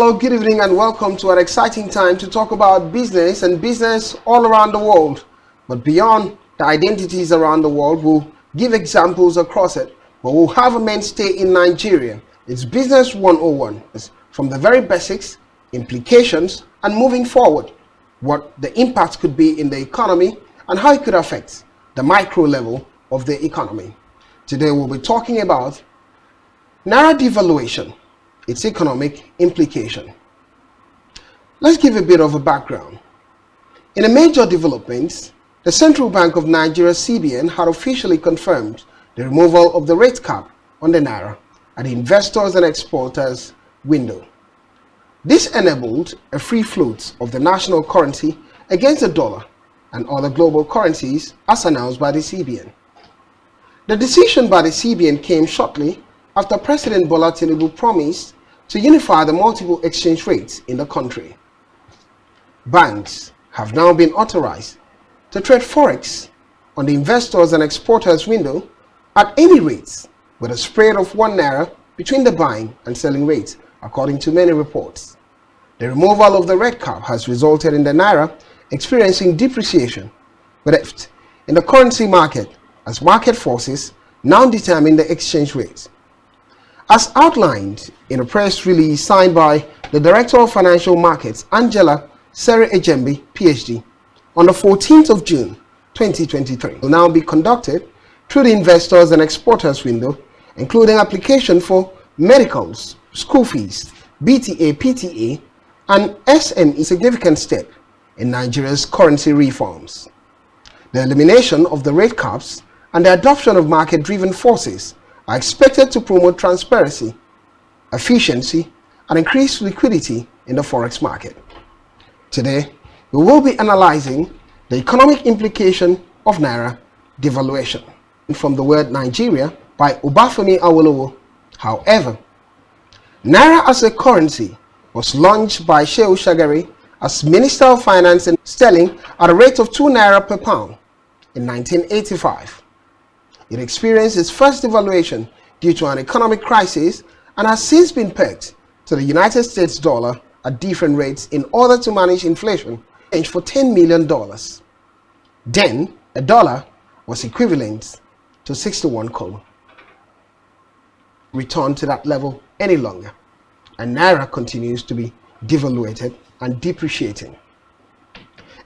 Hello, good evening and welcome to an exciting time to talk about business and business all around the world. But beyond the identities around the world, we'll give examples across it, but we'll have a mainstay in Nigeria. It's Business 101. It's from the very basics, implications, and moving forward, what the impact could be in the economy and how it could affect the micro level of the economy. Today we'll be talking about Naira devaluation, its economic implication. Let's give a bit of a background. In a major development, the Central Bank of Nigeria (CBN) had officially confirmed the removal of the rate cap on the Naira at the investors and exporters window. This enabled a free float of the national currency against the dollar and other global currencies as announced by the CBN. The decision by the CBN came shortly after President Bola Tinubu promised to unify the multiple exchange rates in the country. Banks have now been authorized to trade forex on the investors and exporters window at any rates with a spread of 1 naira between the buying and selling rates, according to many reports. The removal of the red cap has resulted in the naira experiencing depreciation, but in the currency market as market forces now determine the exchange rate. As outlined in a press release signed by the Director of Financial Markets, Angela Sere Ejembi, PhD, on the 14th of June 2023, will now be conducted through the investors and exporters window, including application for medicals, school fees, BTA, PTA, and SME, significant step in Nigeria's currency reforms. The elimination of the rate caps and the adoption of market-driven forces are expected to promote transparency, efficiency, and increased liquidity in the forex market. Today, we will be analyzing the economic implication of Naira devaluation. From the word Nigeria by Obafemi Awolowo. However, Naira as a currency was launched by Shehu Shagari as Minister of Finance and sterling at a rate of 2 naira per pound in 1985. It experienced its first devaluation due to an economic crisis and has since been pegged to the United States dollar at different rates in order to manage inflation, for $10 million. Then, a dollar was equivalent to 61 kobo. Return to that level any longer, and Naira continues to be devaluated and depreciating.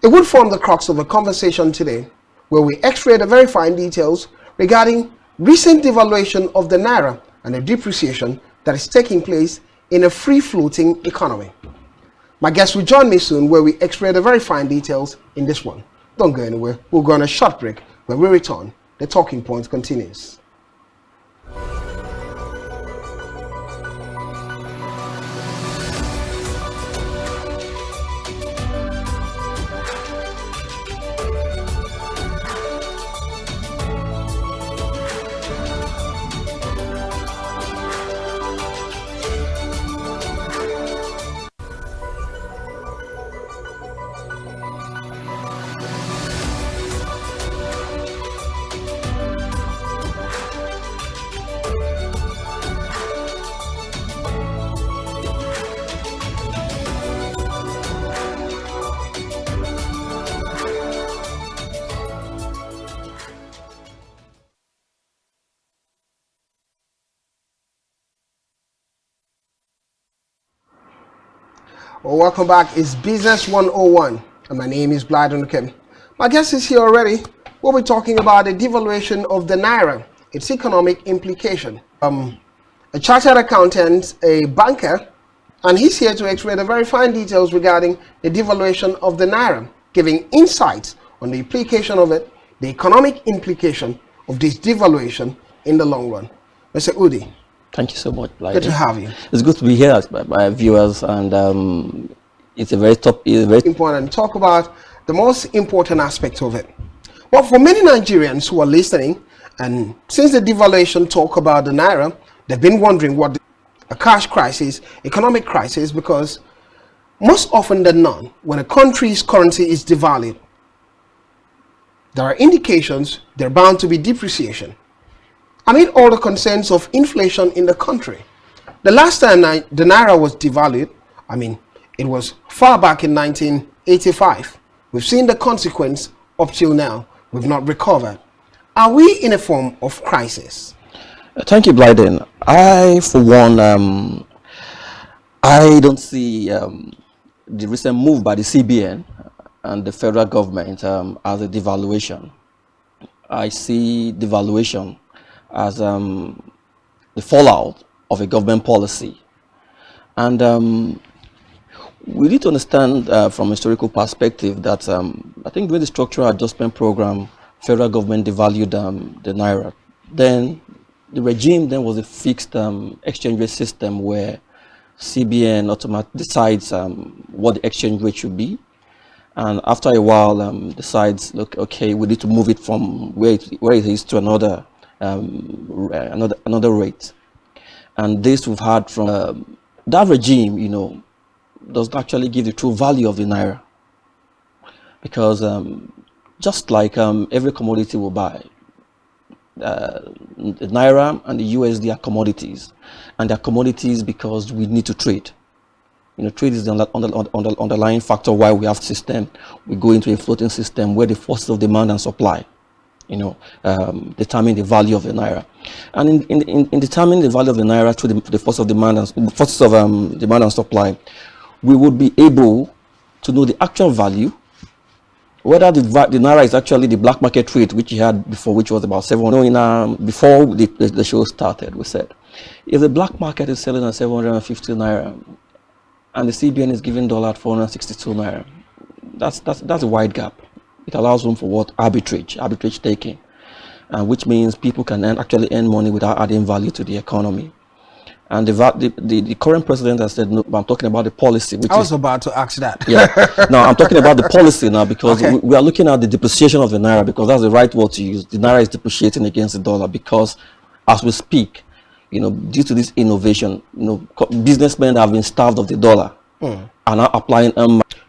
It would form the crux of a conversation today where we x-ray the very fine details regarding recent devaluation of the Naira and the depreciation that is taking place in a free-floating economy. My guests will join me soon where we x-ray the very fine details in this one. Don't go anywhere. We'll go on a short break. When we return, the talking point continues. Well, welcome back. It's Business 101 and my name is Blyden Kim. My guest is here already. We'll be talking about the devaluation of the Naira, its economic implication. A chartered accountant, a banker, and he's here to explain the very fine details regarding the devaluation of the Naira, giving insights on the implication of it, the economic implication of this devaluation in the long run. Mr. Udi. Thank you so much, Blyden. Good to have you. It's good to be here as my viewers, and it's a very important to talk about the most important aspect of it. Well, for many Nigerians who are listening, and since the devaluation talk about the Naira, they've been wondering what a cash crisis, economic crisis, because most often than not, when a country's currency is devalued, there are indications there are bound to be depreciation. Amid all the concerns of inflation in the country, the last time the Naira was devalued, I mean, it was far back in 1985. We've seen the consequence up till now. We've not recovered. Are we in a form of crisis? Thank you, Blyden. I, for one, I don't see the recent move by the CBN and the federal government as a devaluation. I see devaluation as the fallout of a government policy. And we need to understand from a historical perspective that I think during the structural adjustment program, federal government devalued the naira. Then the regime then was a fixed exchange rate system where CBN automatically decides what the exchange rate should be, and after a while decides, look, okay, we need to move it from where it is to another another rate. And this we've had from that regime, you know, doesn't actually give the true value of the naira, because just like every commodity we buy, the naira and the USD are commodities, and they're commodities because we need to trade. You know, trade is the underlying factor why we have system. We go into a floating system where the forces of demand and supply, you know, determine the value of the naira. And in determining the value of the naira through the force of demand and forces of demand and supply, we would be able to know the actual value, whether the naira is actually the black market rate which you had before, which was about 700. Before the show started, we said if the black market is selling at 750 naira and the CBN is giving dollar at 462 naira, that's a wide gap. It allows room for what? Arbitrage taking, which means people can actually earn money without adding value to the economy. And the current president has said, no, I'm talking about the policy. Which I was about to ask that. Yeah. Now, I'm talking about the policy now, because we are looking at the depreciation of the naira, because that's the right word to use. The naira is depreciating against the dollar because, as we speak, you know, due to this innovation, you know, businessmen have been starved of the dollar and are applying.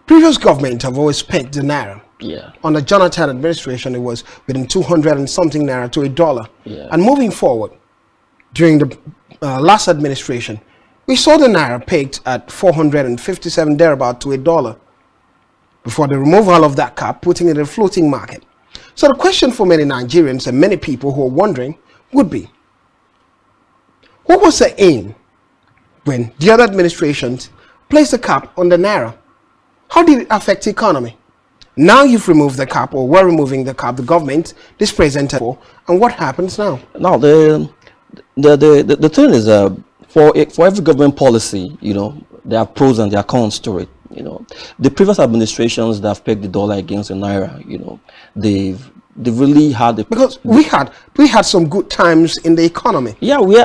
Previous government have always pegged the naira. Yeah. Under Jonathan administration, it was within 200 and something naira to $1. Yeah. And moving forward, during the last administration, we saw the naira pegged at 457 thereabout to $1 before the removal of that cap, putting it in a floating market. So the question for many Nigerians and many people who are wondering would be, what was the aim when the other administrations placed a cap on the naira? How did it affect the economy? Now you've removed the cap, or we're removing the cap, the government, this presented for, and what happens now? Now, the thing is, for every government policy, you know, there are pros and there are cons to it. You know, the previous administrations that have pegged the dollar against the naira, you know, they've really had because we had some good times in the economy. Yeah, we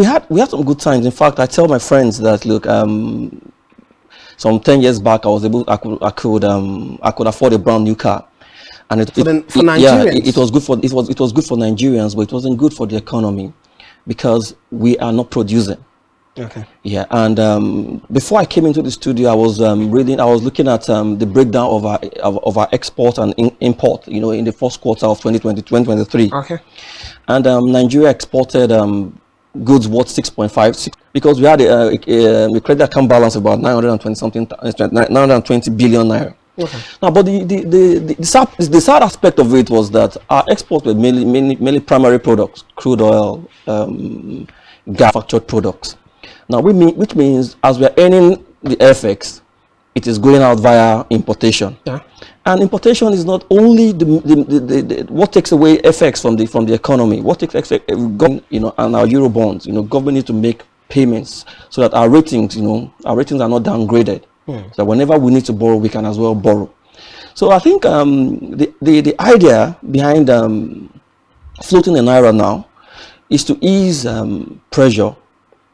had some good times. In fact, I tell my friends that, look, some 10 years back, I could afford a brand new car. And for Nigerians. Yeah, it was good for Nigerians, but it wasn't good for the economy, because we are not producing. Okay. Yeah, and before I came into the studio, I was looking at the breakdown of our export and import, you know, in the first quarter of 2023. Okay. And Nigeria exported goods worth 6.56, because we had a credit account balance of about 920 billion naira. Okay. Now, but the sad aspect of it was that our exports were mainly primary products, crude oil, gas, manufactured products. Now, which means as we are earning the FX, it is going out via importation. Yeah. And importation is not only what takes away FX from the economy. What takes FX, you know, and our euro bonds. You know, government needs to make payments so that our ratings, you know, are not downgraded. So whenever we need to borrow, we can as well borrow. So I think the idea behind floating the naira now is to ease pressure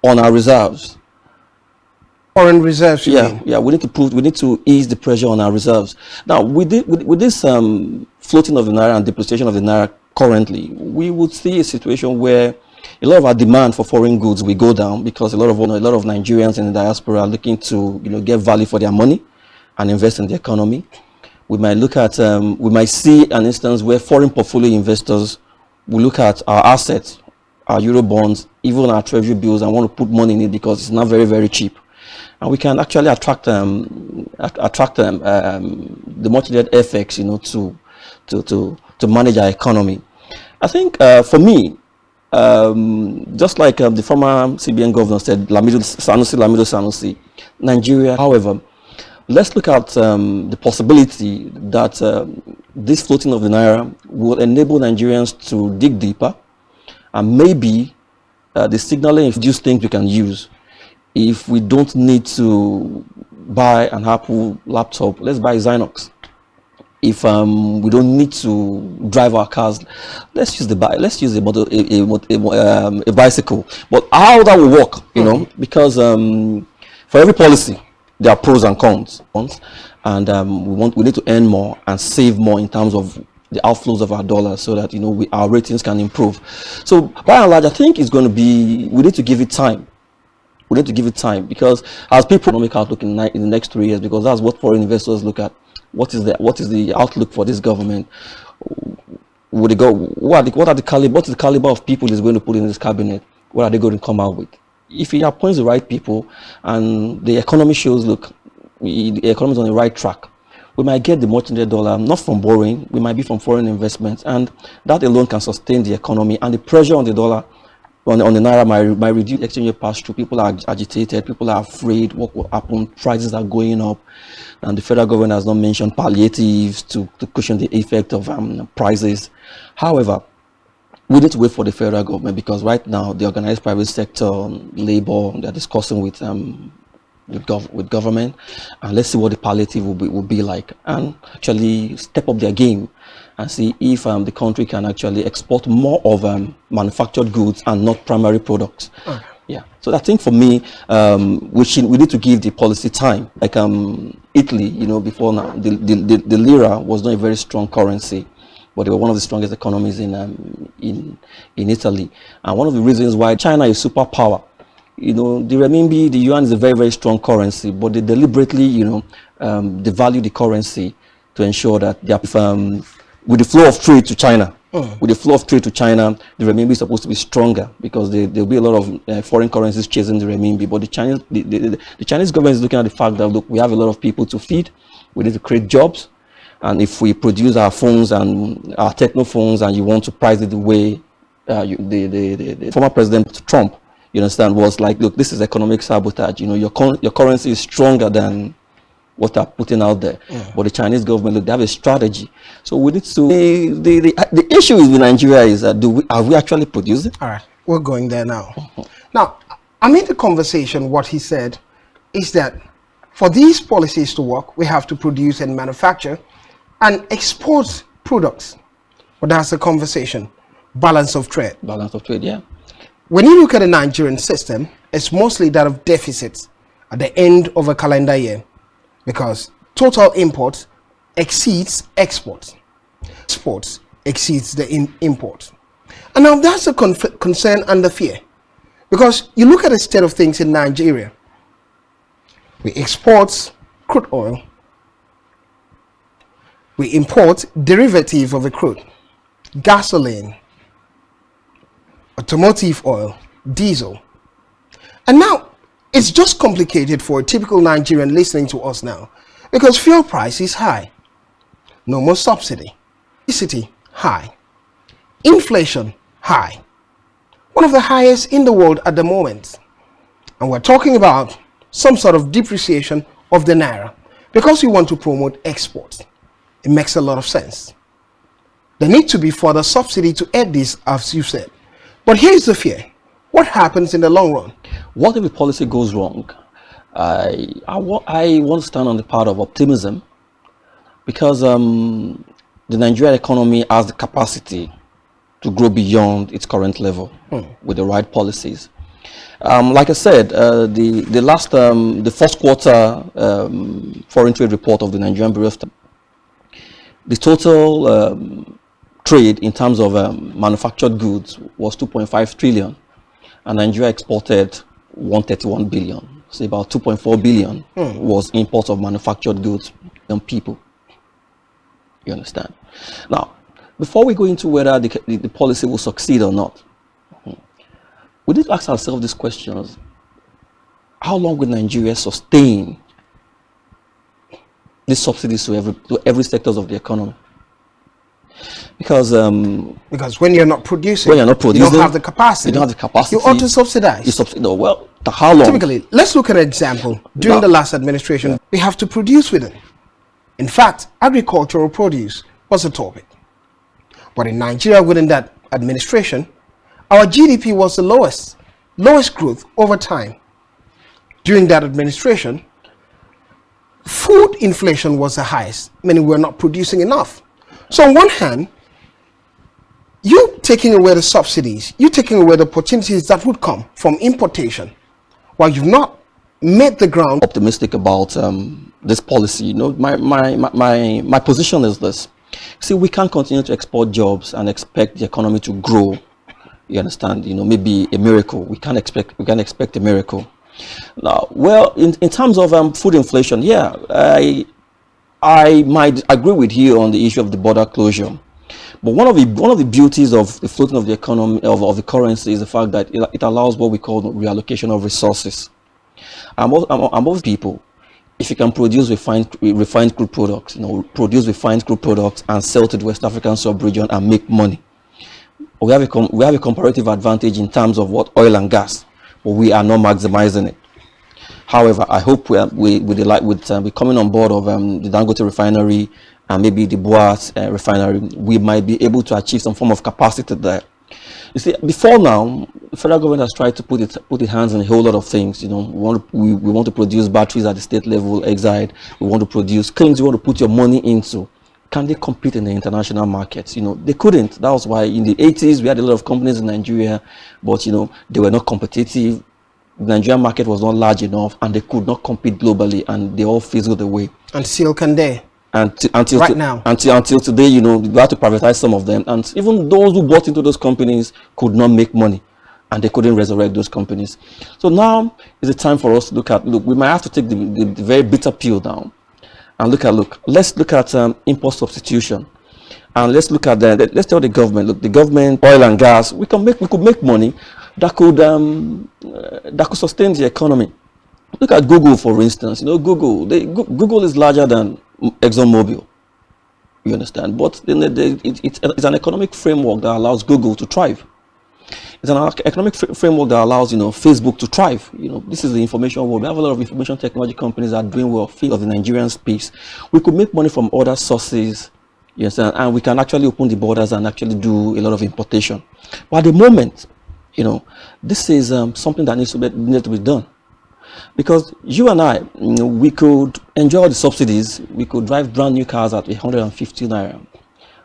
on our reserves. Foreign reserves, you mean? Yeah, we need to ease the pressure on our reserves. Now, with this floating of the naira and depreciation of the naira currently, we would see a situation where a lot of our demand for foreign goods will go down, because a lot of Nigerians in the diaspora are looking to, you know, get value for their money and invest in the economy. We might look at we might see an instance where foreign portfolio investors will look at our assets, our euro bonds, even our treasury bills, and want to put money in it because it's not very, very cheap. and we can actually attract the much needed FX, to manage our economy. I think for me, just like the former CBN governor said, Lamido Sanusi, Nigeria. However, let's look at the possibility that this floating of the naira will enable Nigerians to dig deeper, and maybe the signaling induce things we can use. If we don't need to buy an Apple laptop, let's buy Xynox. If we don't need to drive our cars, let's use a bicycle. But how that will work, because for every policy there are pros and cons, and we need to earn more and save more in terms of the outflows of our dollars, so that our ratings can improve. So by and large, I think it's going to be, we need to give it time. We need to give it time, because as people economic outlook in the next 3 years, because that's what foreign investors look at. What is the outlook for this government? Would they go? What is the caliber of people is going to put in this cabinet? What are they going to come out with? If he appoints the right people and the economy shows, look, the economy is on the right track, we might get the much needed dollar, not from borrowing, we might be from foreign investments, and that alone can sustain the economy, and the pressure on the dollar, on the naira might reduce. Exchange rate pass through, people are agitated, people are afraid what will happen, prices are going up, and the federal government has not mentioned palliatives to cushion the effect of prices. However, we need to wait for the federal government, because right now the organized private sector, labor, they're discussing with government, and let's see what the palliative will be like, and actually step up their game and see if the country can actually export more of manufactured goods and not primary products. Okay. Yeah. So I think for me, we need to give the policy time. Like Italy, before now, the lira was not a very strong currency, but they were one of the strongest economies in Italy. And one of the reasons why China is superpower, the renminbi, the yuan is a very, very strong currency, but they deliberately, devalue the currency to ensure that they are, with the flow of trade to China. With the flow of trade to China, the renminbi is supposed to be stronger, because there'll be a lot of foreign currencies chasing the renminbi. But the Chinese government is looking at the fact that, look, we have a lot of people to feed, we need to create jobs, and if we produce our phones and our techno phones, and you want to price it the way the former President Trump, was like, look, this is economic sabotage. Your currency is stronger than what they're putting out there. But the Chinese government, look, they have a strategy. So we need to. The issue with Nigeria is that are we actually producing? All right, we're going there now. Now, I mean, the conversation, what he said is that for these policies to work, we have to produce and manufacture and export products. But that's the conversation. Balance of trade. Balance of trade, yeah. When you look at the Nigerian system, it's mostly that of deficits at the end of a calendar year, because total imports exceeds exports. Exports exceeds the import. And now that's a concern and the fear, because you look at the state of things in Nigeria. We export crude oil. We import derivative of the crude, gasoline, automotive oil, diesel. And now it's just complicated for a typical Nigerian listening to us now, because fuel price is high, no more subsidy, electricity high, inflation high, one of the highest in the world at the moment. And we're talking about some sort of depreciation of the naira, because we want to promote exports. It makes a lot of sense. There needs to be further subsidy to add this, as you said. But here's the fear. What happens in the long run? What if the policy goes wrong? I want to stand on the part of optimism, because the Nigerian economy has the capacity to grow beyond its current level with the right policies. Like I said, the first quarter foreign trade report of the Nigerian Bureau of Statistics, the total trade in terms of manufactured goods was 2.5 trillion, and Nigeria exported 131 billion. So about 2.4 billion was imports of manufactured goods and people. You understand? Now, before we go into whether the policy will succeed or not, we need to ask ourselves these questions. how long will Nigeria sustain these subsidies to every sectors of the economy? Because when you're not producing, you don't have the capacity. You don't have the capacity. You ought to subsidize. You subsidize. No, well, how long? Typically, let's look at an example. During the last administration, we have to produce with it. In fact, agricultural produce was a topic. But in Nigeria, within that administration, our GDP was the lowest growth over time. During that administration, food inflation was the highest, meaning we're not producing enough. So on one hand, you taking away the subsidies, you taking away the opportunities that would come from importation, while you've not made the ground. Optimistic about this policy. You know, my position is this. See, we can't continue to export jobs and expect the economy to grow. You understand? You know, maybe a miracle. We can't expect a miracle. Now, well, in terms of food inflation, yeah, I might agree with you on the issue of the border closure. But one of the beauties of the floating of the economy of the currency is the fact that it allows what we call reallocation of resources. Most people, if you can produce refined crude products, produce refined crude products and sell to the West African sub-region and make money, we have a comparative advantage in terms of what oil and gas, but we are not maximizing it. However, I hope with coming on board of the Dangote refinery and maybe the Boas refinery, we might be able to achieve some form of capacity there. You see, before now, the federal government has tried to put its hands on a whole lot of things. You know, we want to produce batteries at the state level, exide. We want to produce things you want to put your money into. Can they compete in the international markets? You know, they couldn't. That was why in the 80s we had a lot of companies in Nigeria, but you know, they were not competitive. The Nigerian market was not large enough, and they could not compete globally, and they all fizzled away. And still can they? Until today, you know, we had to privatize some of them, and even those who bought into those companies could not make money, and they couldn't resurrect those companies. So now is the time for us to look, we might have to take the very bitter pill down and let's look at import substitution, and let's tell the government, look, the government, oil and gas, we could make money that could sustain the economy. Look at Google, for instance. You know, Google is larger than ExxonMobil. You understand? But it's an economic framework that allows Google to thrive. It's an economic framework that allows, you know, Facebook to thrive. You know, this is the information world. We have a lot of information technology companies that are doing well of the Nigerian space. We could make money from other sources, you understand, and we can actually open the borders and actually do a lot of importation. But at the moment, you know, this is something that needs to be done. Because you and I, you know, we could enjoy the subsidies, we could drive brand new cars at 150 naira.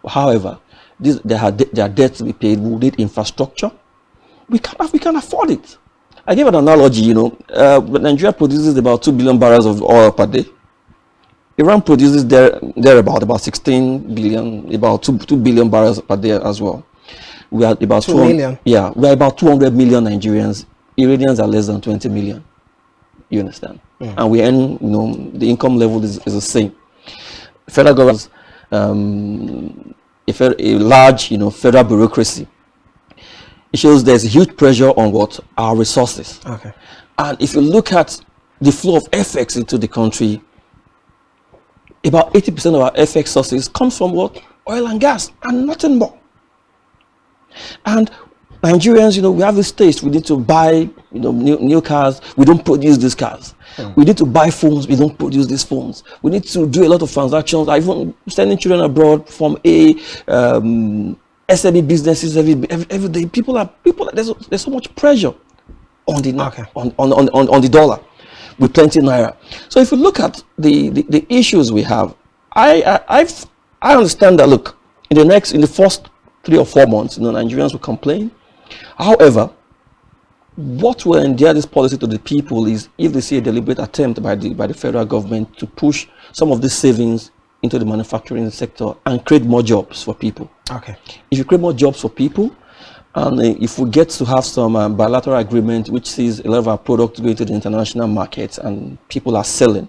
However, there are debts to be paid. We need infrastructure. We can afford it. I gave an analogy. You know, Nigeria produces about 2 billion barrels of oil per day. Iran produces about 16 billion, about 2 billion barrels per day as well. We are about 2 million. Yeah, we are about 200 million Nigerians. Iranians are less than 20 million. You understand? And we earn, you know, the income level is the same. Federal government, a large, you know, federal bureaucracy. It shows there's a huge pressure on our resources. Okay. And if you look at the flow of FX into the country, about 80% of our FX sources comes from oil and gas, and nothing more. And Nigerians, you know, we have this taste. We need to buy, you know, new cars. We don't produce these cars. We need to buy phones. We don't produce these phones. We need to do a lot of transactions. Even sending children abroad from SME businesses every day. There's so much pressure on the dollar with plenty naira. So if you look at the issues we have, I understand that. Look, in the first 3 or 4 months, you know, Nigerians will complain. However, what will endear this policy to the people is if they see a deliberate attempt by the federal government to push some of these savings into the manufacturing sector and create more jobs for people. Okay. If you create more jobs for people, and if we get to have some bilateral agreement which sees a lot of our products going to the international markets and people are selling,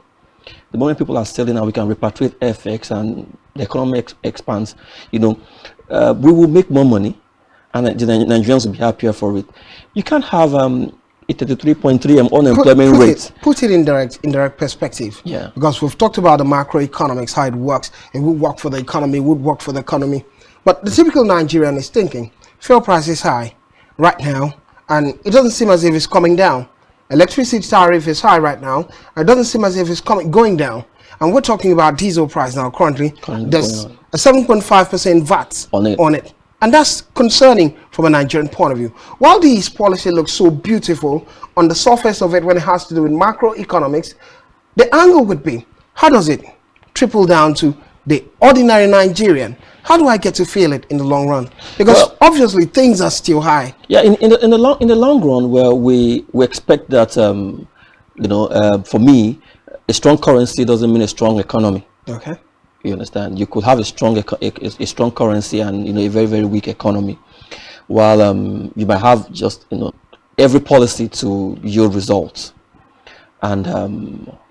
the moment people are selling and we can repatriate FX and the economy expands, you know, we will make more money and the Nigerians will be happier for it. You can't have a 33.3 unemployment rate. Put it in direct perspective. Yeah. Because we've talked about the macroeconomics, how it works. It would work for the economy, would work for the economy. But the typical Nigerian is thinking, fuel price is high right now, and it doesn't seem as if it's coming down. Electricity tariff is high right now, and it doesn't seem as if it's going down. And we're talking about diesel price now currently. There's a 7.5% VAT on it. And that's concerning from a Nigerian point of view. While this policy looks so beautiful on the surface of it when it has to do with macroeconomics, the angle would be, how does it trickle down to the ordinary Nigerian? How do I get to feel it in the long run? Because obviously things are still high. Yeah, in the long run, well, we expect that for me, a strong currency doesn't mean a strong economy. Okay. You understand? You could have a strong currency and a very, very weak economy, while you might have just every policy to yield results. And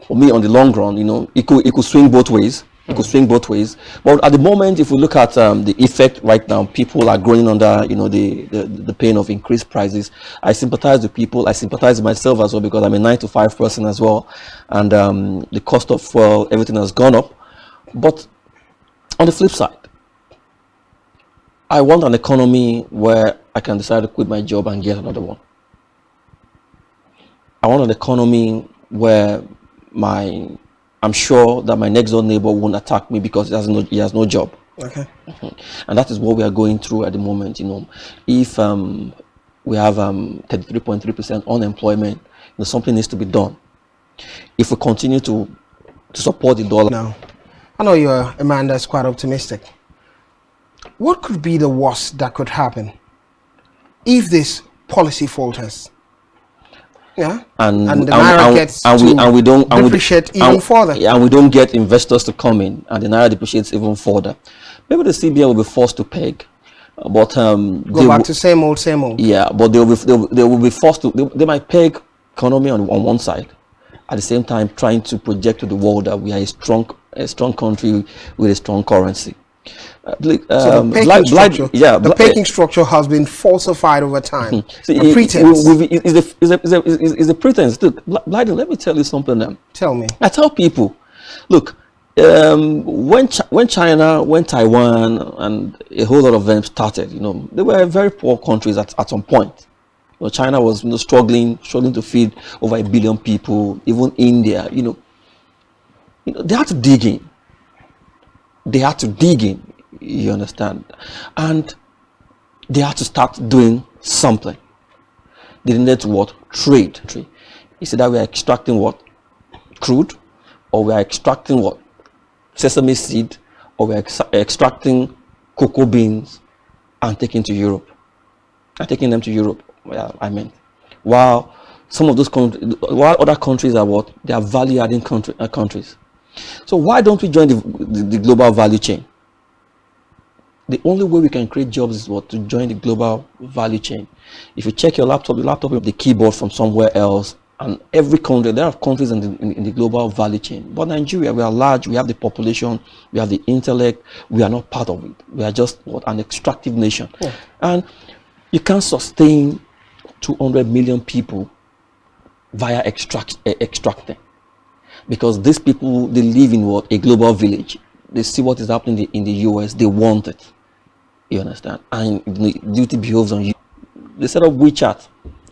for me, on the long run, it could swing both ways. It could swing both ways. But at the moment, if we look at the effect right now, people are growing under the pain of increased prices. I sympathize with people. I sympathize with myself as well, because I'm a 9-to-5 person as well, and the cost of fuel, everything has gone up. But on the flip side, I want an economy where I can decide to quit my job and get another one. I want an economy where I'm sure that my next door neighbor won't attack me because he has no job. Okay. And that is what we are going through at the moment. If we have 33.3% unemployment, something needs to be done. If we continue to support the dollar. Now, I know you're a man that's quite optimistic. What could be the worst that could happen if this policy falters? Yeah, and the naira gets depreciate even further. And we don't get investors to come in, and the naira depreciates even further. Maybe the CBN will be forced to peg, but go back to same old. Yeah, but they will be forced to. They might peg economy on one side, at the same time trying to project to the world that we are a strong country with a strong currency. So the pegging structure has been falsified over time. See, pretense. Is the pretense. Look, Blyden, let me tell you something. Tell me. I tell people, look, when China, when Taiwan, and a whole lot of them started, they were very poor countries at some point. China was struggling to feed over 1 billion people. Even India, they had to dig in. You understand? And they had to start doing something. They needed to what? Trade. Is it that we are extracting what? Crude? Or we are extracting what? Sesame seed? Or we are extracting cocoa beans and taking to Europe? And taking them to Europe, while some of those countries, while other countries are what? They are value-adding countries. So why don't we join the global value chain? The only way we can create jobs is what? To join the global value chain. If you check your laptop will have the keyboard from somewhere else. And every country, there are countries in the global value chain. But Nigeria, we are large, we have the population, we have the intellect, we are not part of it. We are just an extractive nation. Yeah. And you can't sustain 200 million people via extracting. Because these people, they live in what? A global village. They see what is happening in the US, they want it. You understand? And the duty behoves on you. They set up WeChat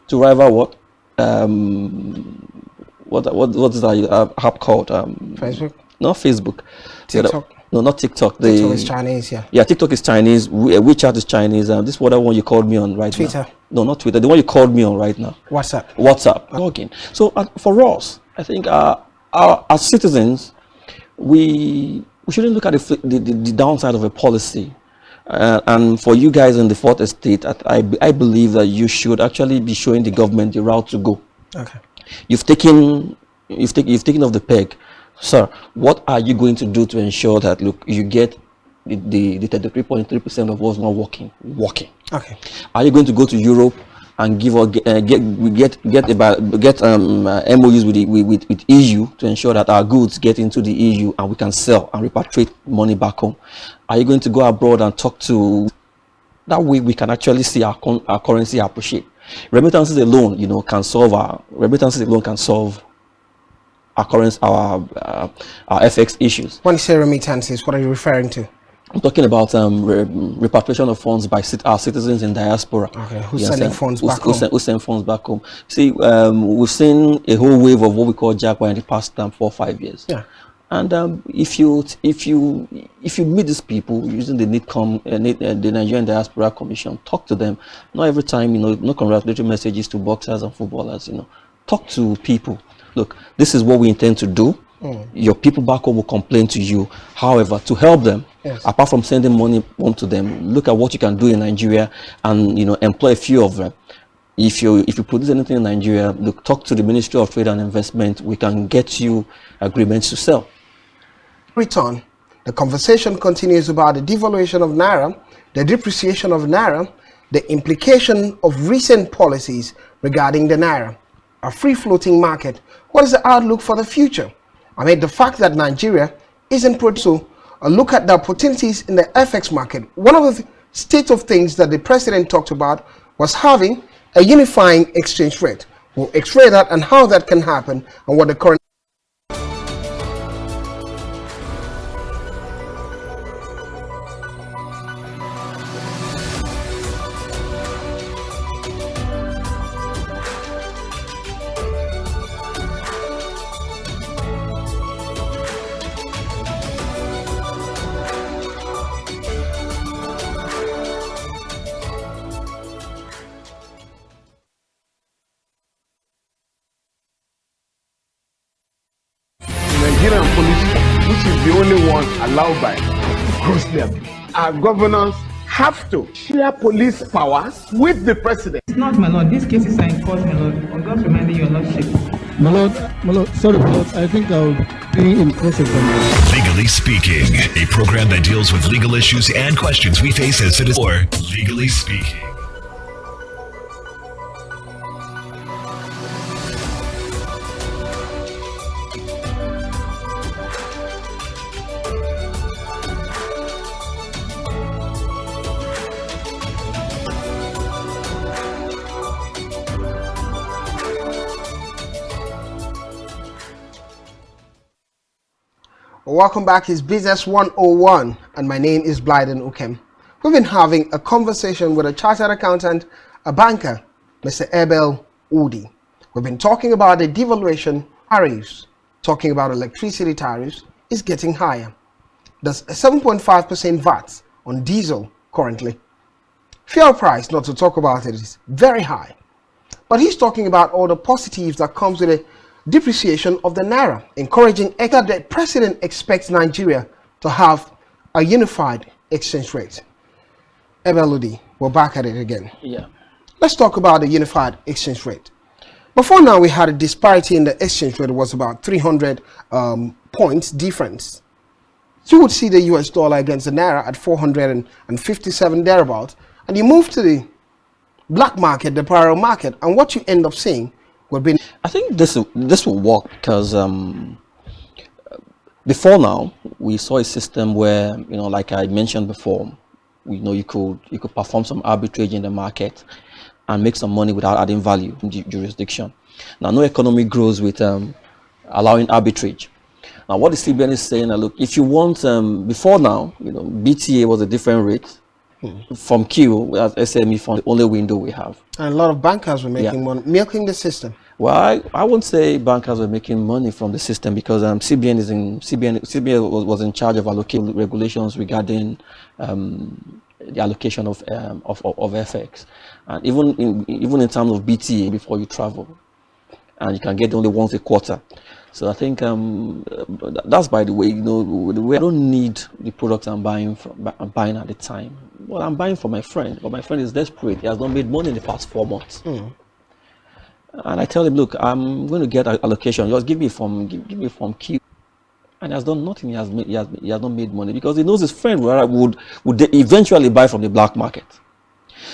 to rival what? What is that app called? Facebook? Not Facebook. TikTok? No, not TikTok. TikTok is Chinese, yeah. Yeah, TikTok is Chinese. WeChat is Chinese. This is what one you called me on right Twitter. now. No, not Twitter. The one you called me on right now. WhatsApp. Login. So for us, I think as citizens, we shouldn't look at the downside of a policy. And for you guys in the fourth estate, I believe that you should actually be showing the government the route to go. Okay. You've taken off the peg, sir. What are you going to do to ensure that you get the 33.3% of us not working? Okay. Are you going to go to Europe and get MOUs with EU to ensure that our goods get into the EU and we can sell and repatriate money back home? Are you going to go abroad and talk to? That way we can actually see our currency appreciate. Remittances alone, can solve our current our FX issues. When you say remittances, what are you referring to? I'm talking about repatriation of funds by our citizens in diaspora. Okay, who's sending funds back home? Who send funds back home? See, we've seen a whole wave of what we call jackpot in the past 4 or 5 years. Yeah. And if you meet these people using the the Nigerian Diaspora Commission, talk to them. Not every time, no congratulatory messages to boxers and footballers. Talk to people. Look, this is what we intend to do. Your people back home will complain to you. However, to help them, apart from sending money home to them, look at what you can do in Nigeria and employ a few of them. If you produce anything in Nigeria, look, talk to the Ministry of Trade and Investment. We can get you agreements to sell. Return. The conversation continues about the devaluation of Naira, the depreciation of Naira, the implication of recent policies regarding the Naira, a free-floating market. What is the outlook for the future? Amid the fact that Nigeria isn't producing, a look at the opportunities in the FX market. One of the state of things that the president talked about was having a unifying exchange rate. We'll explain that and how that can happen and what the current. Nigerian police, which is the only one allowed by grossly abuse. Our governors have to share police powers with the president. It's not, my lord. These cases are in court, my lord. I'm just reminding your lordship. My lord, sorry, my lord. I think I'll be in cross-examination. Legally Speaking, a program that deals with legal issues and questions we face as citizens. Or Legally Speaking. Welcome back. It's Business 101 and my name is Blyden Ukem. We've been having a conversation with a chartered accountant, a banker, Mr. Abel Udi. We've been talking about the devaluation tariffs, talking about electricity tariffs is getting higher. There's a 7.5% VAT on diesel currently. Fuel price, not to talk about it, is very high. But he's talking about all the positives that comes with it. Depreciation of the Naira, encouraging that the president expects Nigeria to have a unified exchange rate. Ebeludi, we're back at it again. Yeah. Let's talk about the unified exchange rate. Before now, we had a disparity in the exchange rate. It was about 300 points difference. You would see the US dollar against the Naira at 457 thereabout, and you move to the black market, the parallel market, and what you end up seeing would be. I think this will work because before now we saw a system where like I mentioned before, you could perform some arbitrage in the market and make some money without adding value in the jurisdiction. Now, no economy grows with allowing arbitrage. Now, what the CBN is saying, look, if you want before now, BTA was a different rate. From Q as SME fund, the only window we have. And a lot of bankers were making money, milking the system. Well, I won't say bankers were making money from the system because CBN was in charge of allocating regulations regarding the allocation of FX, and even in terms of BTA before you travel, and you can get only once a quarter. So I think that's, by the way, I don't need the products I'm buying at the time. Well, I'm buying for my friend, but my friend is desperate. He has not made money in the past 4 months. And I tell him, look, I'm going to get an allocation. Just give me from Q. And he has done nothing. He has not made money because he knows his friend would eventually buy from the black market.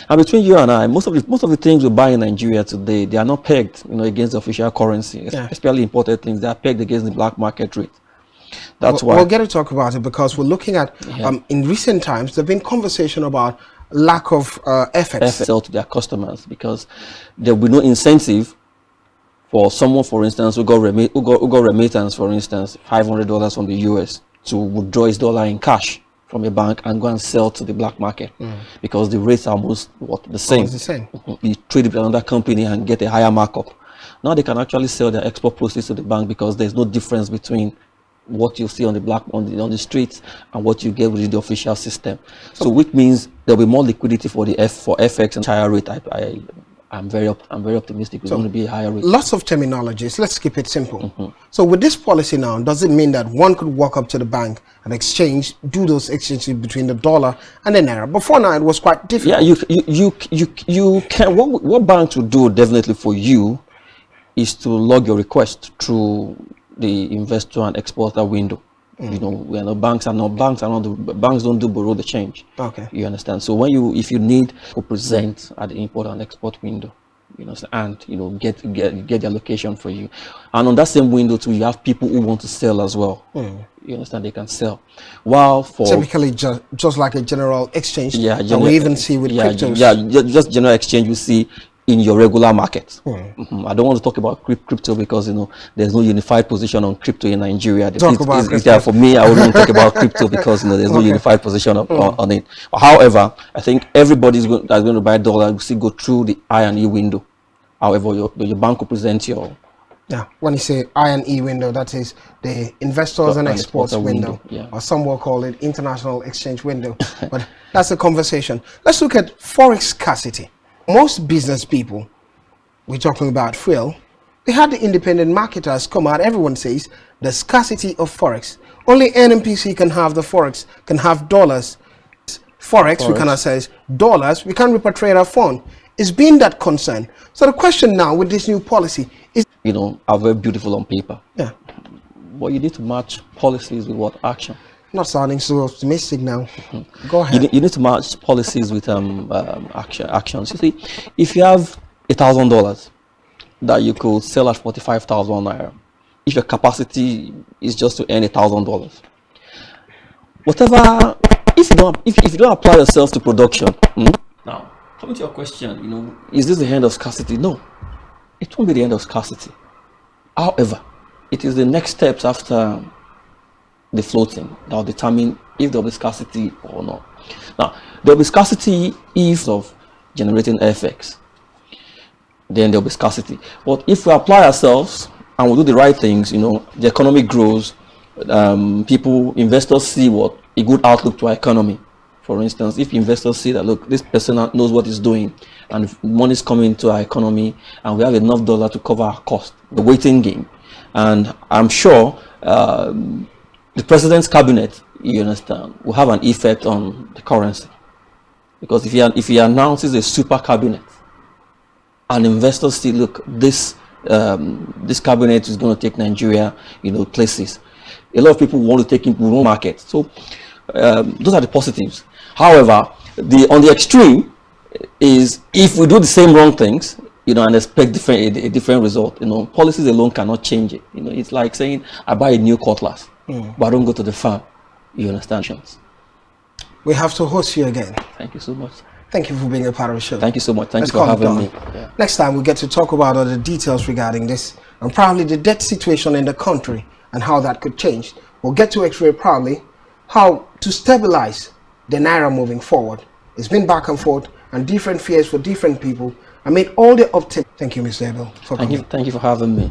And between you and I, most of the things we buy in Nigeria today, they are not pegged, against the official currency. Especially imported things, they are pegged against the black market rate. That's why we'll get to talk about it because we're looking at in recent times there've been conversation about lack of FX. Sell to their customers, because there will be no incentive for someone, for instance, who got remittance, for instance, $500 from the US, to withdraw his dollar in cash from a bank and go and sell to the black market, because the rates are almost the same. Almost the same. You trade with another company and get a higher markup. Now they can actually sell their export proceeds to the bank, because there's no difference between what you see on the streets and what you get within the official system. So which means there'll be more liquidity for FX and higher rate. I'm very optimistic it's going to be a higher rate. Lots of terminologies. Let's keep it simple. So with this policy now, does it mean that one could walk up to the bank and do those exchanges between the dollar and the naira? Before now, it was quite difficult. Yeah, you can. What banks will do definitely for you is to log your request through the investor and exporter window. You know, banks don't do borrow the change. Okay. You understand? So if you need to present at the import and export window, you know, and get the allocation for you, and on that same window too, you have people who want to sell as well. You understand? They can sell. While for typically just like a general exchange, we even see with cryptos. Just general exchange you see in your regular market. I don't want to talk about crypto because there's no unified position on crypto in Nigeria. For me, I wouldn't talk about crypto because there's no unified position on it. However, I think everybody's that's going to buy dollar will still go through the I&E window. However, your bank will present your when you say I&E window, that is the investors and exports window, or some will call it international exchange window. But that's a conversation. Let's look at forex scarcity. Most business people, we're talking about Frill, they had the independent marketers come out. Everyone says the scarcity of forex. Only NMPC can have the forex, can have dollars. Forex, we cannot say dollars, we can't repatriate our fund. It's been that concern. So the question now with this new policy is, are very beautiful on paper. Yeah. But you need to match policies with what action. Not sounding so optimistic now. Go ahead. You need to match policies with actions. You see, if you have $1,000 that you could sell at 45,000 naira, if your capacity is just to earn $1,000, whatever, if you don't apply yourself to production. Now, coming to your question, is this the end of scarcity? No, it won't be the end of scarcity. However, it is the next steps after the floating that will determine if there will be scarcity or not. Now, there will be scarcity if of generating FX. Then there will be scarcity. But if we apply ourselves and we do the right things, the economy grows. Investors see what a good outlook to our economy. For instance, if investors see that, look, this person knows what he's doing and money is coming into our economy and we have enough dollar to cover our cost, the waiting game. And I'm sure the president's cabinet, you understand, will have an effect on the currency. Because if he announces a super cabinet and investors see, look, this cabinet is going to take Nigeria, places. A lot of people want to take into the market. So those are the positives. However, on the extreme is if we do the same wrong things, and expect a different result. Policies alone cannot change it. It's like saying I buy a new cutlass, but I don't go to the farm. You understand? We have to host you again. Thank you so much. Thank you for being a part of the show. Thank you so much. Thanks for having me. Yeah. Next time we get to talk about all the details regarding this and probably the debt situation in the country and how that could change. We'll get to explain probably how to stabilize the naira moving forward. It's been back and forth and different fears for different people. I made all the optimism. Thank you, Mr. Abel, for coming. Thank you for having me.